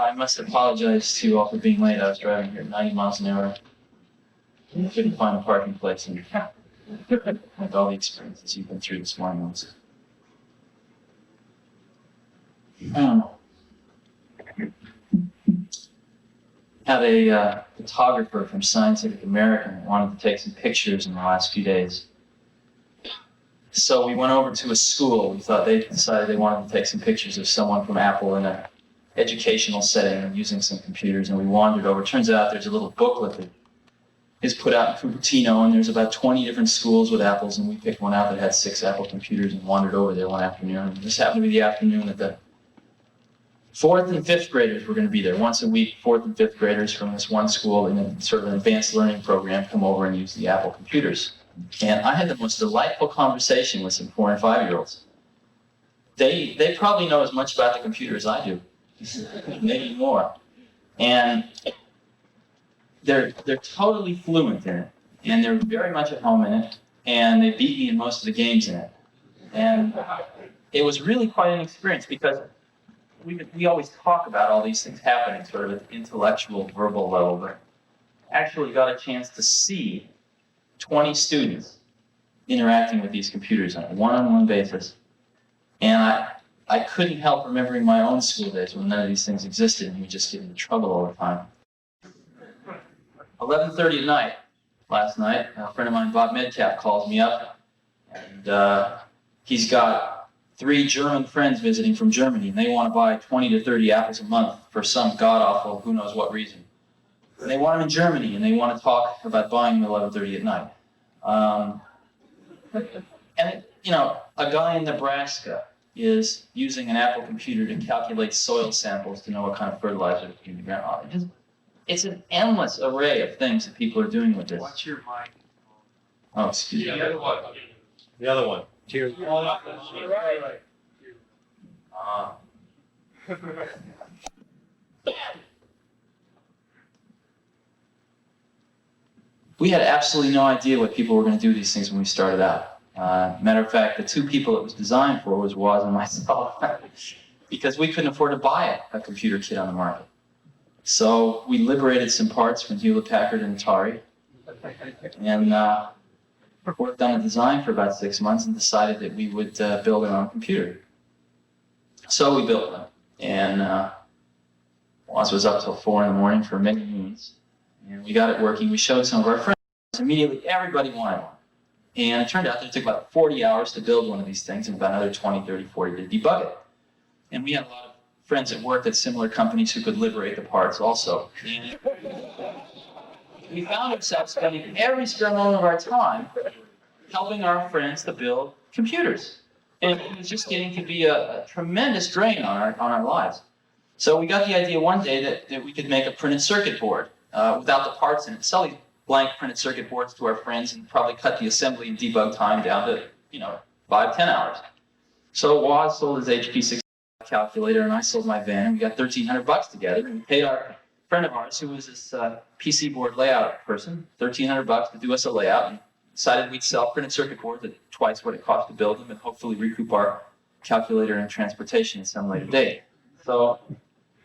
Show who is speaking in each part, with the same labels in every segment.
Speaker 1: I must apologize to you all for being late. I was driving here at 90 miles an hour. I couldn't find a parking place, and with all the experiences you've been through this morning. Had a photographer from Scientific American that wanted to take some pictures in the last few days. So we went over to a school. We thought they decided they wanted to take some pictures of someone from Apple in an educational setting and using some computers, and we wandered over. Turns out there's a little booklet that is put out in Cupertino, and there's about 20 different schools with Apples, and we picked one out that had 6 Apple computers and wandered over there one afternoon. And this happened to be the afternoon that the 4th and 5th graders were going to be there. Once a week, 4th and 5th graders from this one school in a sort of an advanced learning program come over and use the Apple computers. And I had the most delightful conversation with some 4 and 5-year-olds. They probably know as much about the computer as I do, maybe more. And they're totally fluent in it, and they're very much at home in it, and they beat me in most of the games in it. And it was really quite an experience because we always talk about all these things happening sort of at the intellectual, verbal level, but actually got a chance to see 20 students interacting with these computers on a one-on-one basis. And I couldn't help remembering my own school days when none of these things existed and we just get into trouble all the time. 11:30 at night, last night, a friend of mine, Bob Medcap, calls me up, and he's got 3 German friends visiting from Germany, and they want to buy 20 to 30 apples a month for some god-awful, who knows what reason. And they want them in Germany, and they want to talk about buying them at 11:30 at night. A guy in Nebraska is using an Apple computer to calculate soil samples to know what kind of fertilizer to put in the ground. It's an endless array of things that people are doing with this.
Speaker 2: What's your mic?
Speaker 1: Oh, excuse me.
Speaker 2: The other one.
Speaker 3: The other one.
Speaker 2: Cheers.
Speaker 3: Right.
Speaker 1: We had absolutely no idea what people were going to do these things when we started out. Matter of fact, the 2 people it was designed for was Woz and myself, because we couldn't afford to buy a computer kit on the market. So we liberated some parts from Hewlett-Packard and Atari, and worked on a design for about 6 months and decided that we would build our own computer. So we built one, and Woz was up till 4 in the morning for many moons, and we got it working. We showed some of our friends. Immediately, everybody wanted one. And it turned out that it took about 40 hours to build one of these things and about another 20, 30, 40 to debug it. And we had a lot of friends that worked at similar companies who could liberate the parts also. And we found ourselves spending every spare moment of our time helping our friends to build computers. And it was just getting to be a tremendous drain on our lives. So we got the idea one day that we could make a printed circuit board without the parts in it. Sell these blank printed circuit boards to our friends and probably cut the assembly and debug time down to 5-10 hours. So Woz sold his HP 6 calculator and I sold my van, and we got $1,300 together, and we paid our friend of ours who was this PC board layout person $1,300 to do us a layout, and decided we'd sell printed circuit boards at twice what it cost to build them and hopefully recoup our calculator and transportation at some later date. So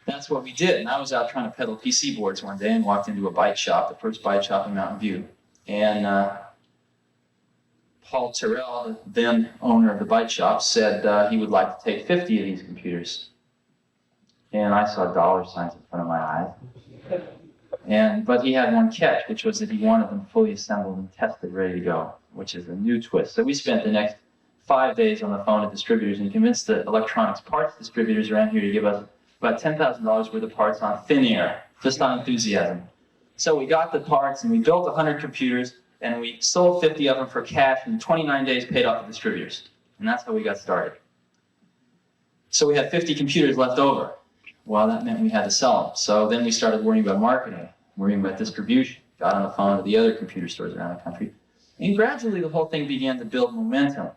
Speaker 1: that's what we did, and I was out trying to peddle PC boards one day and walked into a bike shop, the first bike shop in Mountain View, and Paul Terrell, the then owner of the bike shop, said he would like to take 50 of these computers. And I saw dollar signs in front of my eyes. But he had one catch, which was that he wanted them fully assembled and tested, ready to go, which is a new twist. So we spent the next 5 days on the phone at distributors and convinced the electronics parts distributors around here to give us about $10,000 worth of parts on thin air, just on enthusiasm. So we got the parts and we built 100 computers, and we sold 50 of them for cash, and in 29 days paid off the distributors. And that's how we got started. So we had 50 computers left over. Well, that meant we had to sell them. So then we started worrying about marketing, worrying about distribution, got on the phone to the other computer stores around the country. And gradually the whole thing began to build momentum.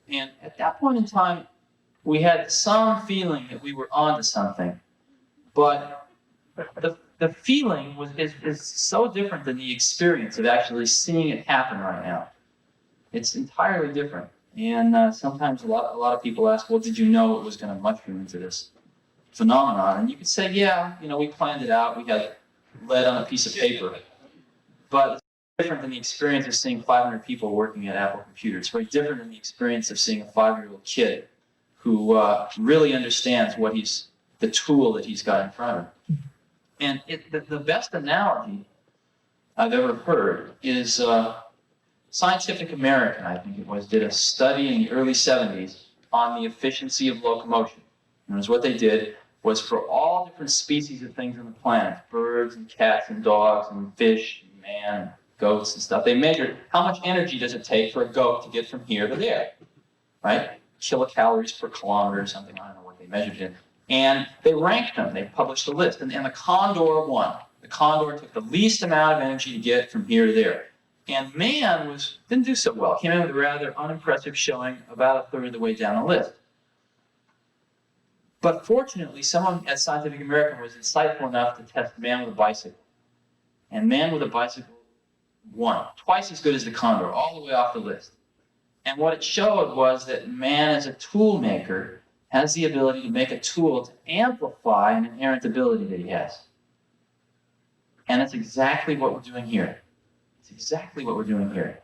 Speaker 1: And at that point in time, we had some feeling that we were onto something. But the feeling is so different than the experience of actually seeing it happen right now. It's entirely different. And sometimes a lot of people ask, well, did you know it was going to mushroom into this phenomenon. And you could say, yeah, we planned it out. We had lead on a piece of paper. But it's different than the experience of seeing 500 people working at Apple Computer. It's very different than the experience of seeing a 5-year-old kid who really understands the tool that he's got in front of him. And the best analogy I've ever heard is Scientific American, I think it was, did a study in the early 70s on the efficiency of locomotion. And what they did was for all different species of things on the planet, birds and cats and dogs and fish and man and goats and stuff, they measured how much energy does it take for a goat to get from here to there, right? Kilocalories per kilometer or something, I don't know what they measured it in. And they ranked them, they published a list, and the condor won. The condor took the least amount of energy to get from here to there. And man didn't do so well. Came in with a rather unimpressive showing about a third of the way down the list. But fortunately, someone at Scientific American was insightful enough to test man with a bicycle. And man with a bicycle won. Twice as good as the condor, all the way off the list. And what it showed was that man as a tool maker has the ability to make a tool to amplify an inherent ability that he has. And that's exactly what we're doing here. It's exactly what we're doing here.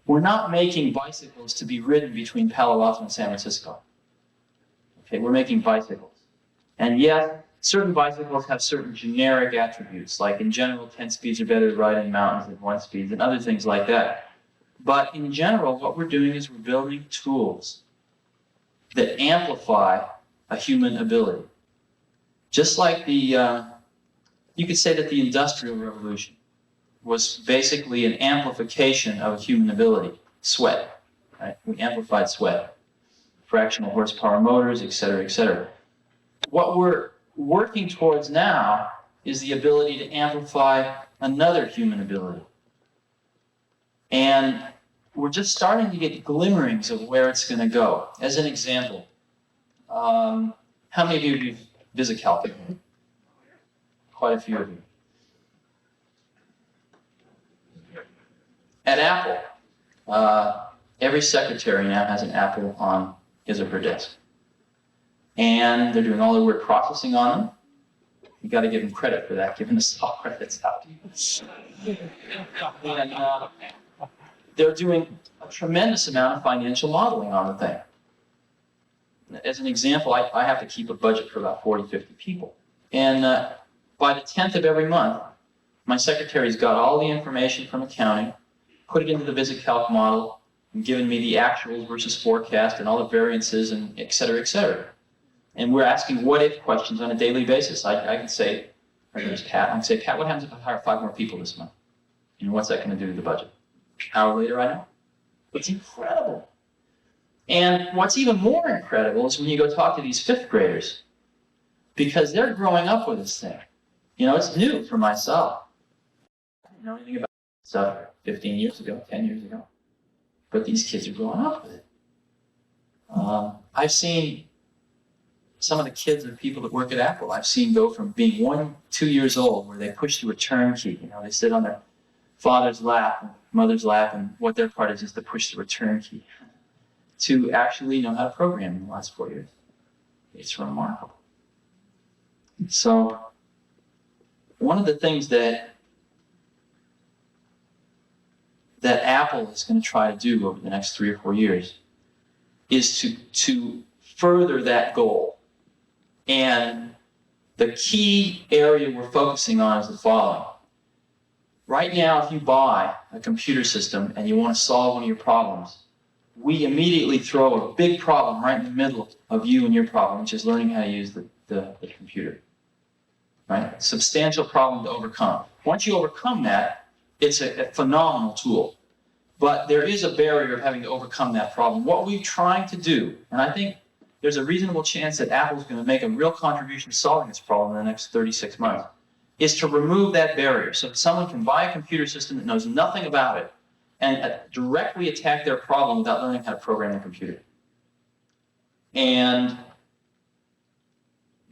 Speaker 1: We're not making bicycles to be ridden between Palo Alto and San Francisco. Okay, we're making bicycles. And yes, certain bicycles have certain generic attributes, like in general, 10 speeds are better to ride in mountains than 1 speed, and other things like that. But in general, what we're doing is we're building tools that amplify a human ability. Just like you could say that the Industrial Revolution was basically an amplification of a human ability, sweat, right? We amplified sweat, fractional horsepower motors, et cetera, et cetera. What we're working towards now is the ability to amplify another human ability. And we're just starting to get glimmerings of where it's going to go. As an example, how many of you have used VisiCalc? Quite a few of you. At Apple, every secretary now has an Apple on his or her desk. And they're doing all their word processing on them. You got to give them credit for that, given the software that's out. And they're doing a tremendous amount of financial modeling on the thing. As an example, I have to keep a budget for about 40, 50 people. And by the 10th of every month, my secretary's got all the information from accounting, put it into the VisiCalc model, and given me the actuals versus forecast and all the variances and et cetera, et cetera. And we're asking what-if questions on a daily basis. I can say, or there's Pat, I can say, Pat, what happens if I hire 5 more people this month? What's that going to do to the budget? An hour later, I know. It's incredible. And what's even more incredible is when you go talk to these 5th graders, because they're growing up with this thing. It's new for myself. I didn't know anything about stuff 15 years ago, 10 years ago. But these kids are growing up with it. I've seen some of the kids and people that work at Apple, I've seen go from being 1, 2 years old, where they push the return key. They sit on their father's lap and mother's lap, and what their part is to push the return key, to actually know how to program in the last 4 years. It's remarkable. So, one of the things that Apple is going to try to do over the next 3 or 4 years is to further that goal. And the key area we're focusing on is the following. Right now, if you buy a computer system and you want to solve one of your problems, we immediately throw a big problem right in the middle of you and your problem, which is learning how to use the computer. Right? Substantial problem to overcome. Once you overcome that, it's a phenomenal tool. But there is a barrier of having to overcome that problem. What we're trying to do, and I think there's a reasonable chance that Apple's going to make a real contribution to solving this problem in the next 36 months, is to remove that barrier so that someone can buy a computer system that knows nothing about it and directly attack their problem without learning how to program the computer. And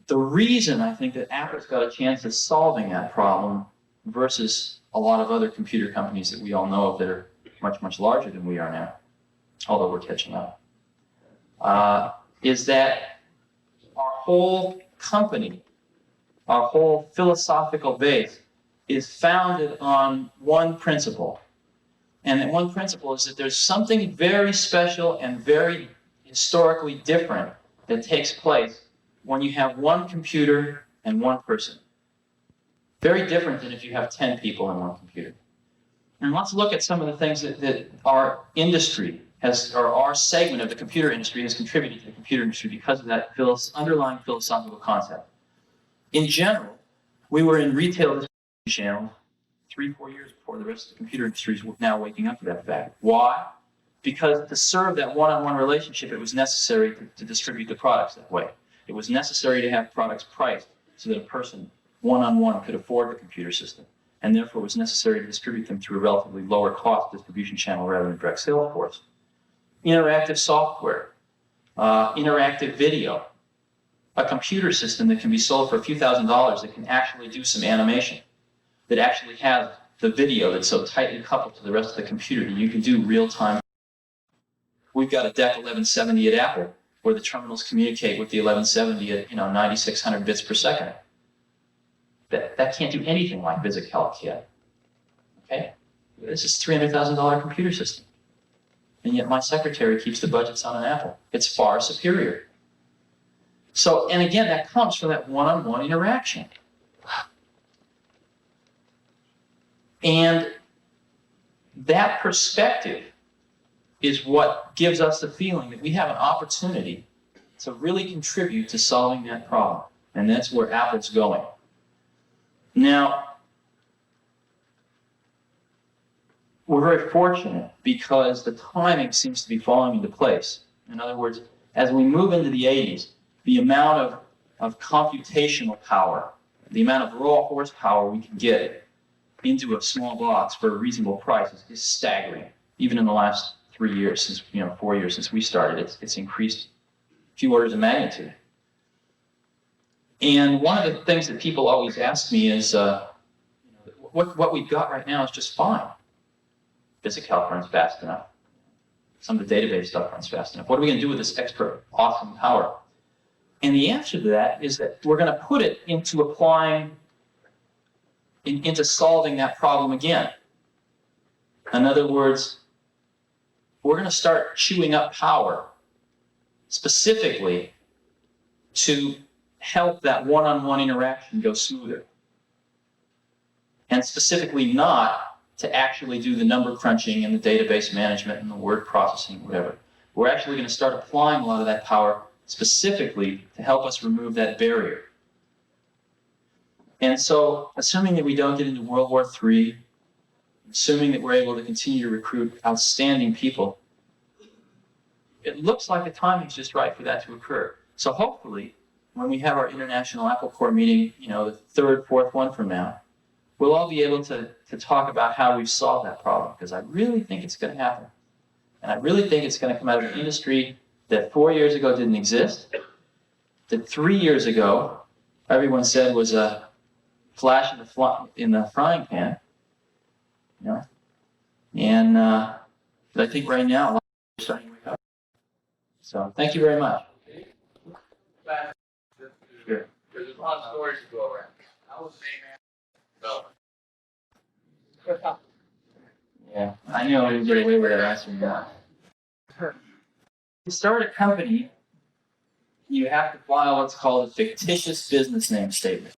Speaker 1: the reason I think that Apple's got a chance of solving that problem versus a lot of other computer companies that we all know of that are much, much larger than we are now, although we're catching up, is that our whole company, our whole philosophical base, is founded on one principle. And that one principle is that there's something very special and very historically different that takes place when you have one computer and one person. Very different than if you have 10 people in one computer. And let's look at some of the things that our industry has, or our segment of the computer industry has contributed to the computer industry because of that underlying philosophical concept. In general, we were in retail distribution channels 3-4 years before the rest of the computer industry is now waking up to that fact. Why? Because to serve that one-on-one relationship, it was necessary to distribute the products that way. It was necessary to have products priced so that a person one-on-one could afford the computer system, and therefore it was necessary to distribute them through a relatively lower cost distribution channel rather than direct sales force. Interactive software, interactive video, a computer system that can be sold for a few $1,000s that can actually do some animation, that actually has the video that's so tightly coupled to the rest of the computer that you can do real-time. We've got a DEC 1170 at Apple where the terminals communicate with the 1170 at 9,600 bits per second. That can't do anything like VisiCalc yet. Okay? This is a $300,000 computer system. And yet my secretary keeps the budgets on an Apple. It's far superior. So, and again, that comes from that one-on-one interaction. And that perspective is what gives us the feeling that we have an opportunity to really contribute to solving that problem. And that's where Apple's going. Now, we're very fortunate because the timing seems to be falling into place. In other words, as we move into the 80s, the amount of computational power, the amount of raw horsepower we can get into a small box for a reasonable price is staggering. Even in the last 3 years, since 4 years since we started, it's increased a few orders of magnitude. And one of the things that people always ask me is, what we've got right now is just fine. VisiCalc runs fast enough. Some of the database stuff runs fast enough. What are we going to do with this extra awesome power? And the answer to that is that we're going to put it into applying, into solving that problem again. In other words, we're going to start chewing up power specifically to help that one-on-one interaction go smoother. And specifically not to actually do the number crunching and the database management and the word processing, whatever. We're actually going to start applying a lot of that power specifically to help us remove that barrier. And so, assuming that we don't get into World War III, assuming that we're able to continue to recruit outstanding people, it looks like the timing's just right for that to occur. So hopefully, when we have our International Apple Core meeting, the third, fourth one from now, we'll all be able to talk about how we've solved that problem, because I really think it's going to happen. And I really think it's going to come out of an industry that 4 years ago didn't exist, that 3 years ago everyone said was a flash in the frying pan, and that I think right now a lot of people are starting to wake up. So thank you very much. Sure.
Speaker 3: There's a lot of stories to go around. I was
Speaker 1: Yeah, I knew I didn't get away with that answering that. To start a company, you have to file what's called a fictitious business name statement.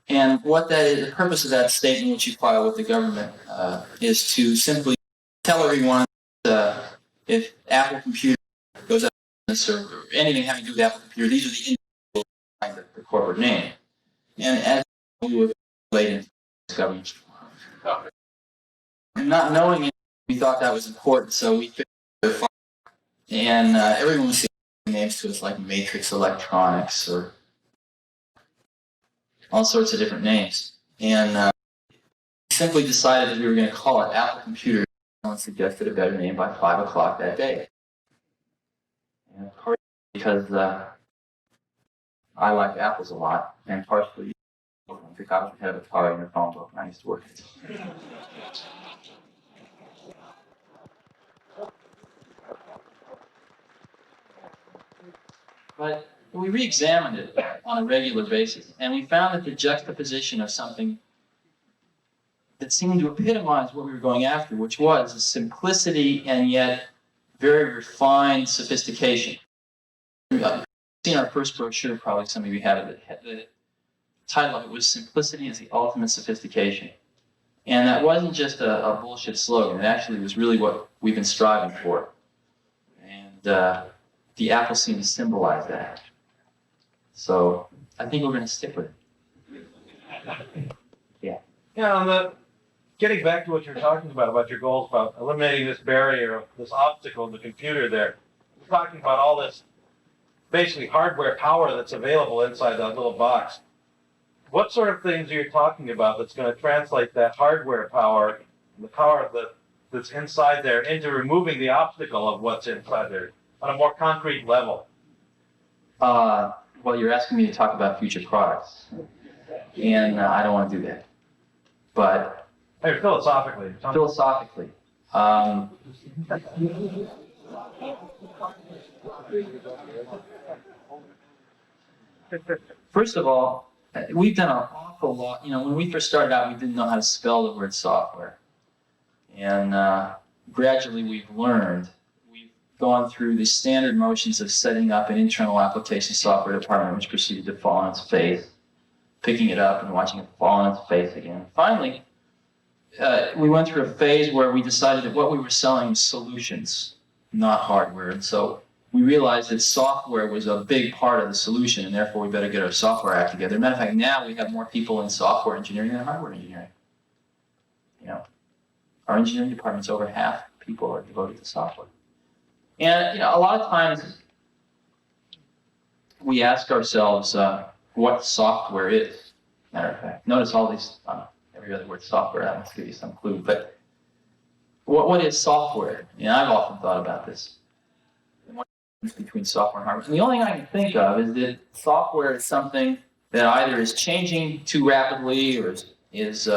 Speaker 1: And what that is, the purpose of that statement, which you file with the government, is to simply tell everyone if Apple Computer goes out of business or anything having to do with Apple Computer, these are the individuals behind the corporate name. And as we were late in government, and not knowing it, we thought that was important, so we figured it out. And everyone was saying names to us like Matrix Electronics or all sorts of different names. And we simply decided that we were going to call it Apple Computer. Someone suggested a better name by 5 o'clock that day. And partly because I like apples a lot, and partially because I was the head of Atari in the phone book, and I used to work at it. But we re-examined it on a regular basis, and we found that the juxtaposition of something that seemed to epitomize what we were going after, which was a simplicity and yet very refined sophistication. You've seen our first brochure, probably some of you have it. The title of it was "Simplicity is the Ultimate Sophistication." And that wasn't just a bullshit slogan. It actually was really what we've been striving for. And the apple seemed to symbolize that. So I think we're going to stick with it.
Speaker 2: Yeah, getting back to what you're talking about your goals, about eliminating this barrier, this obstacle in the computer there. We're talking about all this basically hardware power that's available inside that little box. What sort of things are you talking about that's going to translate that hardware power, the power that's inside there, into removing the obstacle of what's inside there on a more concrete level?
Speaker 1: Well, you're asking me to talk about future products, and I don't want to do that. But
Speaker 2: Hey, philosophically.
Speaker 1: philosophically, first of all, we've done an awful lot. You know, when we first started out, we didn't know how to spell the word software. And gradually we've learned. We've gone through the standard motions of setting up an internal application software department, which proceeded to fall on its face, picking it up and watching it fall on its face again. Finally, we went through a phase where we decided that what we were selling was solutions, not hardware. And so we realized that software was a big part of the solution, and therefore we better get our software act together. As a matter of fact, now we have more people in software engineering than hardware engineering. You know, our engineering department's over half people are devoted to software. And you know, a lot of times we ask ourselves what software is. Matter of fact, notice all these every other word software. I must give you some clue. But what is software? You know, I've often thought about this. Between software and hardware. And the only thing I can think of is that software is something that either is changing too rapidly or is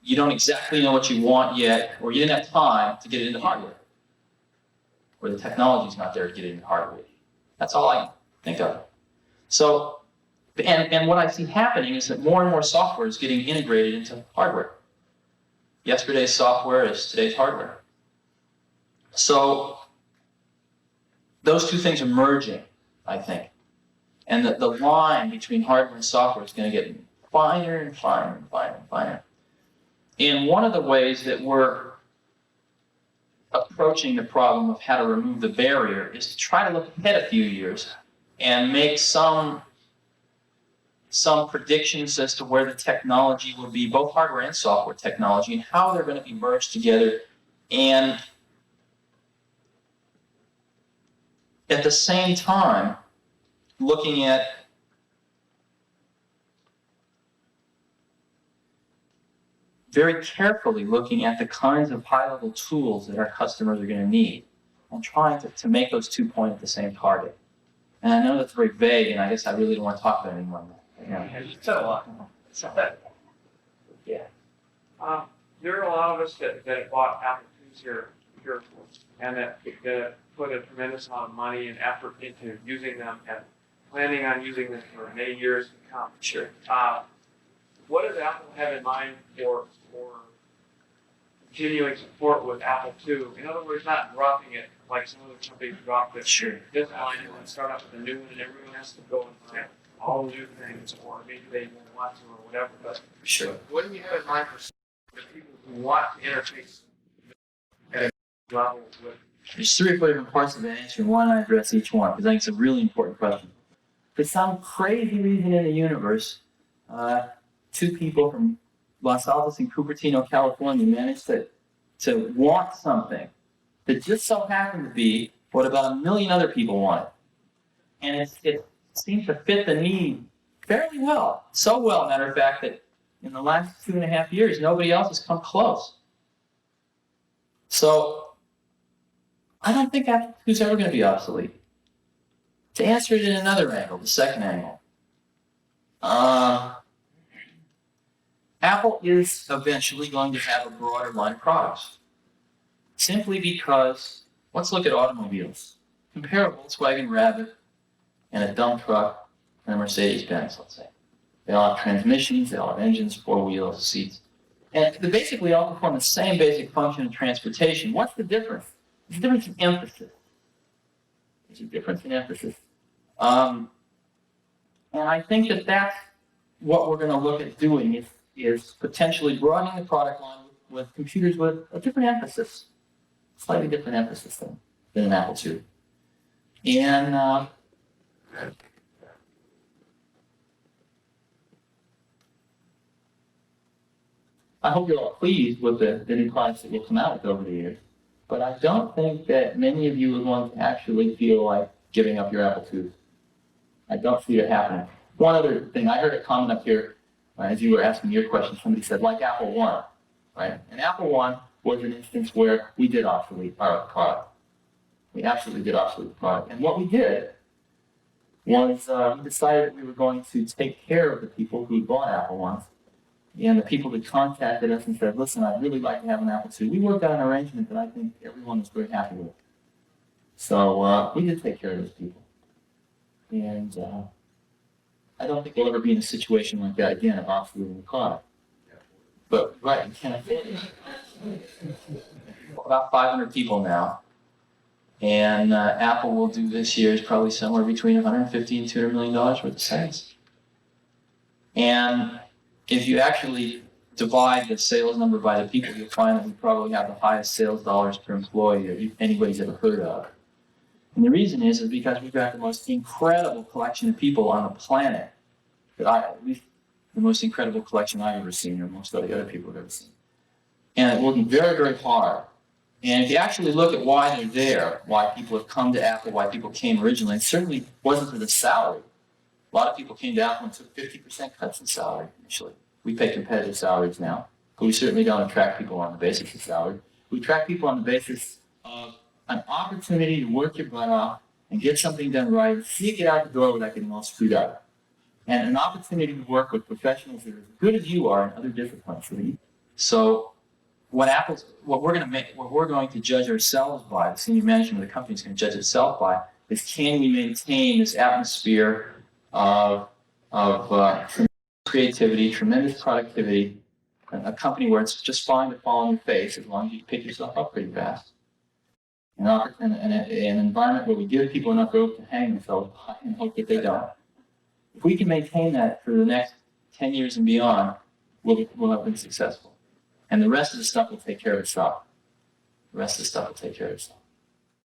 Speaker 1: you don't exactly know what you want yet, or you didn't have time to get it into hardware, or the technology's not there to get it into hardware. That's all I can think of. So, and what I see happening is that more and more software is getting integrated into hardware. Yesterday's software is today's hardware. So those two things are merging, I think. And the line between hardware and software is going to get finer and finer and finer and finer. And one of the ways that we're approaching the problem of how to remove the barrier is to try to look ahead a few years and make some predictions as to where the technology will be, both hardware and software technology, and how they're going to be merged together. And at the same time, looking at very carefully looking at the kinds of high-level tools that our customers are going to need and trying to make those two point at the same target. And I know that's very vague, and I guess I really don't want to talk about it anymore.
Speaker 2: Yeah, you said a lot.
Speaker 1: Yeah.
Speaker 3: There are a lot of us that bought Apple IIs here, and that put a tremendous amount of money and effort into using them and planning on using them for many years to come.
Speaker 1: Sure.
Speaker 3: What does Apple have in mind for continuing support with Apple II? In other words, not dropping it like some other companies dropped it.
Speaker 1: Sure.
Speaker 3: This line and then start up with a new one, and everyone has to go and find all new things, or maybe they don't want to, or whatever. But
Speaker 1: Sure.
Speaker 3: what do you have in mind for the people who want to interface at a level with?
Speaker 1: There's 3 or 4 different parts of the answer, and why don't I address each one? Because I think it's a really important question. For some crazy reason in the universe, 2 people from Los Altos and Cupertino, California, managed to want something that just so happened to be what about 1 million other people wanted. And it seems to fit the need fairly well. So well, matter of fact, that in the last 2.5 years, nobody else has come close. So I don't think Apple II's ever going to be obsolete. To answer it in another angle, the second angle, Apple is eventually going to have a broader line of products. Simply because, let's look at automobiles. Compare a Volkswagen Rabbit and a dump truck and a Mercedes-Benz, let's say. They all have transmissions, they all have engines, four wheels, seats. And they basically all perform the same basic function of transportation. What's the difference? There's a difference in emphasis. There's a difference in emphasis. And I think that that's what we're going to look at doing is potentially broadening the product line with computers with a different emphasis, slightly different emphasis than an Apple II. And I hope you're all pleased with the new products that we'll come out with over the years. But I don't think that many of you would want to actually feel like giving up your Apple IIs. I don't see it happening. One other thing, I heard a comment up here as you were asking your question. Somebody said, like Apple I, right? And Apple I was an instance where we did obsolete our product. We absolutely did obsolete the product. And what we did was we decided that we were going to take care of the people who bought Apple I's. And the people that contacted us and said, listen, I'd really like to have an Apple II. We worked out an arrangement that I think everyone was very happy with. So we did take care of those people. And I don't think we'll ever be in a situation like that again of obsoleting the product. But, right, you can't afford it. About 500 people now. And Apple will do this year is probably somewhere between $150 and $200 million worth of sales. And if you actually divide the sales number by the people, you'll find that we probably have the highest sales dollars per employee that anybody's ever heard of. And the reason is because we've got the most incredible collection of people on the planet, at least the most incredible collection I've ever seen, or most of the other people have ever seen. And it's working very, very hard. And if you actually look at why they're there, why people have come to Apple, why people came originally, it certainly wasn't for the salary. A lot of people came to Apple and took 50% cuts in salary initially. We pay competitive salaries now, but we certainly don't attract people on the basis of salary. We attract people on the basis of an opportunity to work your butt off and get something done right, see it get out the door without getting all screwed up. And an opportunity to work with professionals that are as good as you are in other disciplines. So what we're going to judge ourselves by, the senior management of the company is going to judge itself by, is can we maintain this atmosphere of tremendous creativity, tremendous productivity, a company where it's just fine to fall on your face as long as you pick yourself up pretty fast. An environment where we give people enough rope to hang themselves by and hope that they don't. If we can maintain that for the next 10 years and beyond, we'll have been successful. And the rest of the stuff will take care of itself. The rest of the stuff will take care of itself.